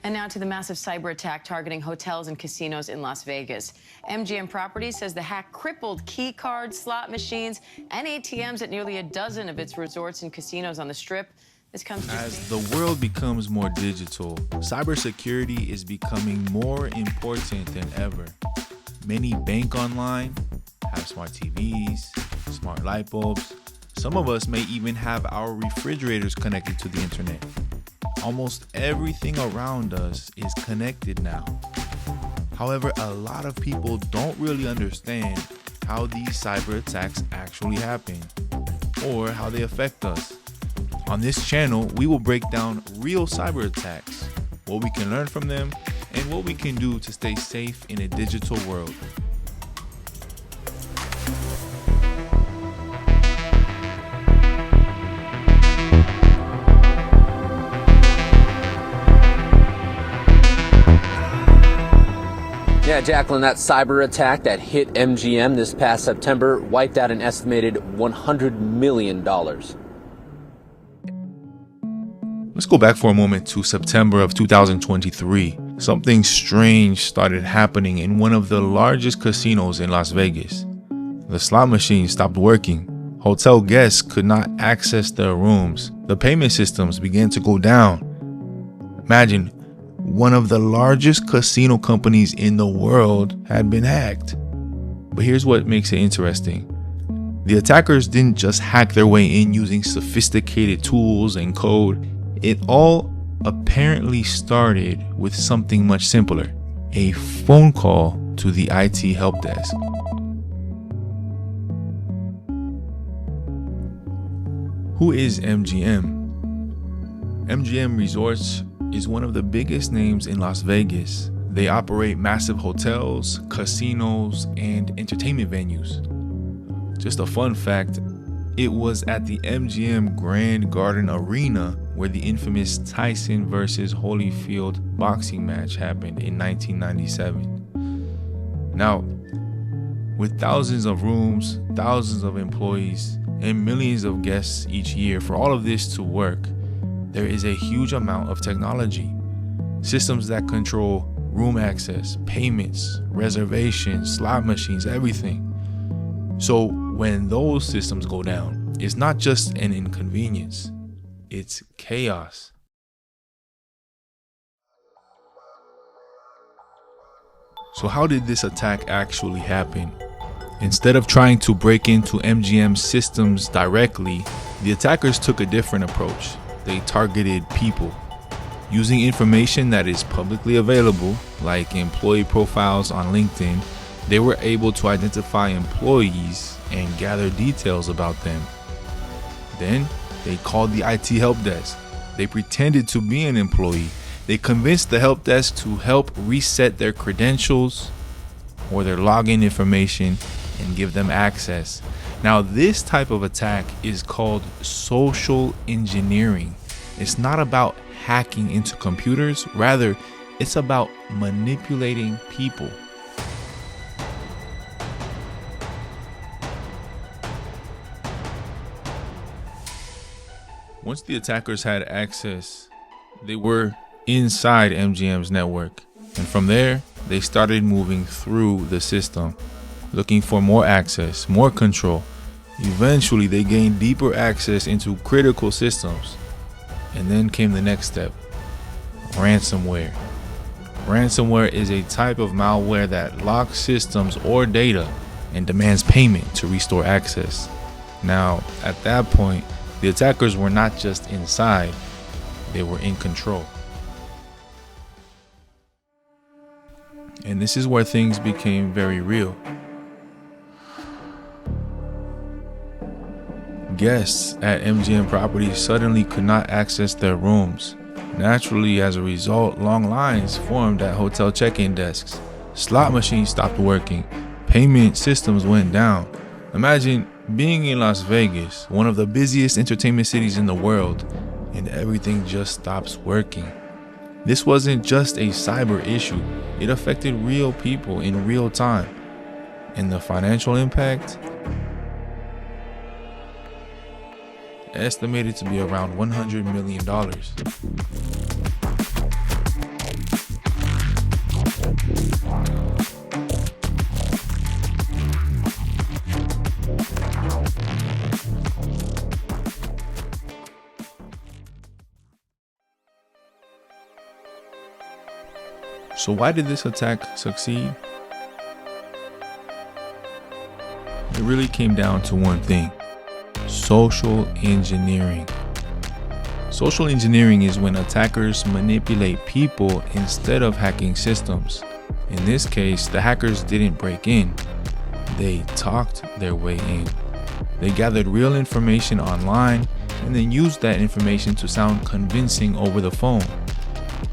And now to the massive cyber attack targeting hotels and casinos in Las Vegas. MGM Properties says the hack crippled key cards, slot machines, and ATMs at nearly a dozen of its resorts and casinos on the Strip. This comes as the world becomes more digital, cybersecurity is becoming more important than ever. Many bank online, have smart TVs, smart light bulbs. Some of us may even have our refrigerators connected to the internet. Almost everything around us is connected now. However, a lot of people don't really understand how these cyber attacks actually happen or how they affect us. On this channel, we will break down real cyber attacks, what we can learn from them, and what we can do to stay safe in a digital world. Yeah, Jacqueline, that cyber attack that hit MGM this past September wiped out an estimated $100 million. Let's go back for a moment to September of 2023. Something strange started happening in one of the largest casinos in Las Vegas. The slot machine stopped working. Hotel guests could not access their rooms. The payment systems began to go down. Imagine, one of the largest casino companies in the world had been hacked. But here's what makes it interesting. The attackers didn't just hack their way in using sophisticated tools and code. It all apparently started with something much simpler, a phone call to the IT help desk. Who is MGM? MGM Resorts is one of the biggest names in Las Vegas. They operate massive hotels, casinos, and entertainment venues. Just a fun fact, it was at the MGM Grand Garden Arena where the infamous Tyson versus Holyfield boxing match happened in 1997. Now, with thousands of rooms, thousands of employees, and millions of guests each year, for all of this to work, there is a huge amount of technology. Systems that control room access, payments, reservations, slot machines, everything. So when those systems go down, it's not just an inconvenience, it's chaos. So how did this attack actually happen? Instead of trying to break into MGM systems directly, the attackers took a different approach. They targeted people. Using information that is publicly available, like employee profiles on LinkedIn, they were able to identify employees and gather details about them. Then they called the IT help desk. They pretended to be an employee. They convinced the help desk to help reset their credentials or their login information and give them access. Now, this type of attack is called social engineering. It's not about hacking into computers, rather, it's about manipulating people. Once the attackers had access, they were inside MGM's network. And from there, they started moving through the system, looking for more access, more control. Eventually, they gained deeper access into critical systems. And then came the next step, ransomware. Ransomware is a type of malware that locks systems or data and demands payment to restore access. Now, at that point, the attackers were not just inside, they were in control. And this is where things became very real. Guests at MGM Properties suddenly could not access their rooms. Naturally, as a result, long lines formed at hotel check-in desks. Slot machines stopped working. Payment systems went down. Imagine being in Las Vegas, one of the busiest entertainment cities in the world, and everything just stops working. This wasn't just a cyber issue. It affected real people in real time. And the financial impact? Estimated to be around $100 million. So why did this attack succeed? It really came down to one thing: social engineering. Social engineering is when attackers manipulate people instead of hacking systems. In this case, the hackers didn't break in. They talked their way in. They gathered real information online and then used that information to sound convincing over the phone.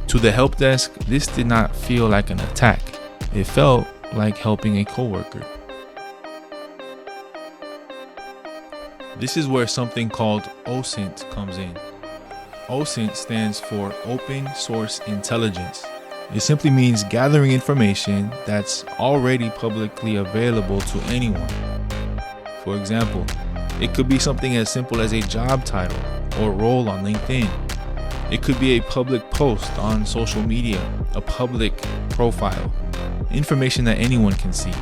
To the help desk, this did not feel like an attack. It felt like helping a coworker. This is where something called OSINT comes in. OSINT stands for Open Source Intelligence. It simply means gathering information that's already publicly available to anyone. For example, it could be something as simple as a job title or role on LinkedIn. It could be a public post on social media, a public profile, information that anyone can see.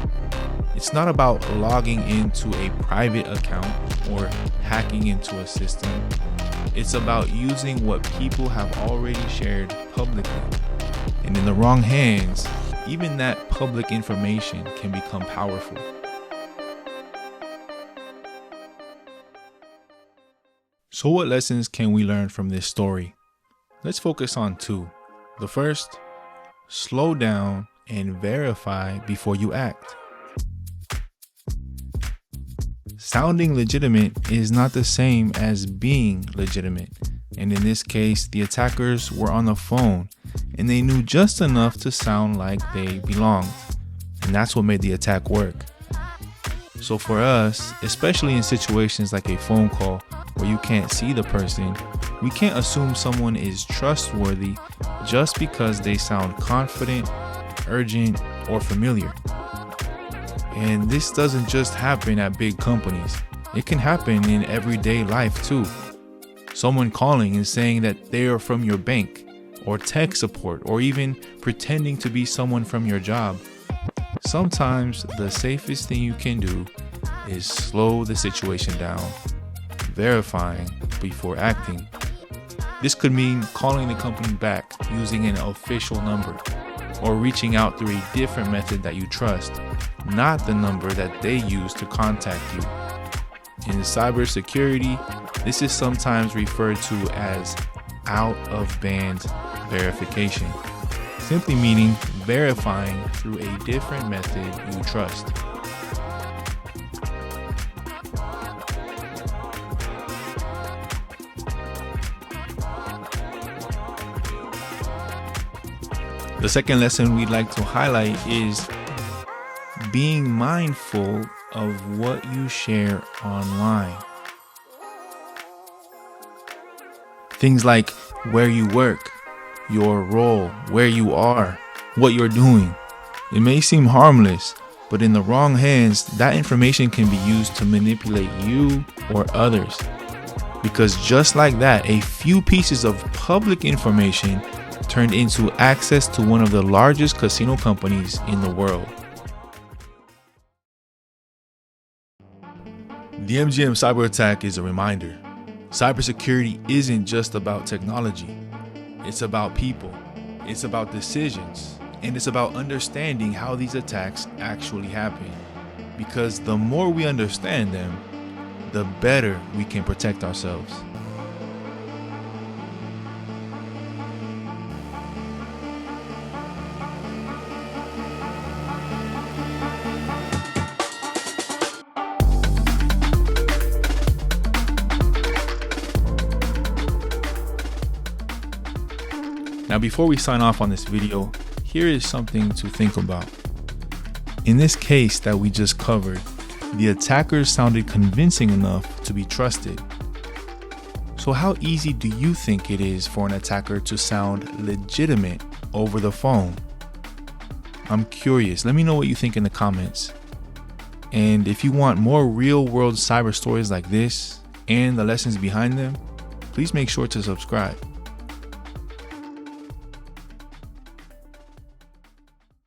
It's not about logging into a private account or hacking into a system. It's about using what people have already shared publicly. And in the wrong hands, even that public information can become powerful. So what lessons can we learn from this story? Let's focus on two. The first, slow down and verify before you act. Sounding legitimate is not the same as being legitimate. And in this case, the attackers were on the phone and they knew just enough to sound like they belonged. And that's what made the attack work. So for us, especially in situations like a phone call where you can't see the person, we can't assume someone is trustworthy just because they sound confident, urgent, or familiar. And this doesn't just happen at big companies. It can happen in everyday life too. Someone calling and saying that they are from your bank, or tech support, or even pretending to be someone from your job. Sometimes the safest thing you can do is slow the situation down, verifying before acting. This could mean calling the company back using an official number, or reaching out through a different method that you trust, not the number that they use to contact you. In cybersecurity, this is sometimes referred to as out-of-band verification, simply meaning verifying through a different method you trust. The second lesson we'd like to highlight is being mindful of what you share online. Things like where you work, your role, where you are, what you're doing. It may seem harmless, but in the wrong hands, that information can be used to manipulate you or others. Because just like that, a few pieces of public information turned into access to one of the largest casino companies in the world. The MGM cyber attack is a reminder. Cybersecurity isn't just about technology. It's about people. It's about decisions. And it's about understanding how these attacks actually happen. Because the more we understand them, the better we can protect ourselves. Now, before we sign off on this video, here is something to think about. In this case that we just covered, the attackers sounded convincing enough to be trusted. So how easy do you think it is for an attacker to sound legitimate over the phone? I'm curious. Let me know what you think in the comments. And if you want more real-world cyber stories like this and the lessons behind them, please make sure to subscribe.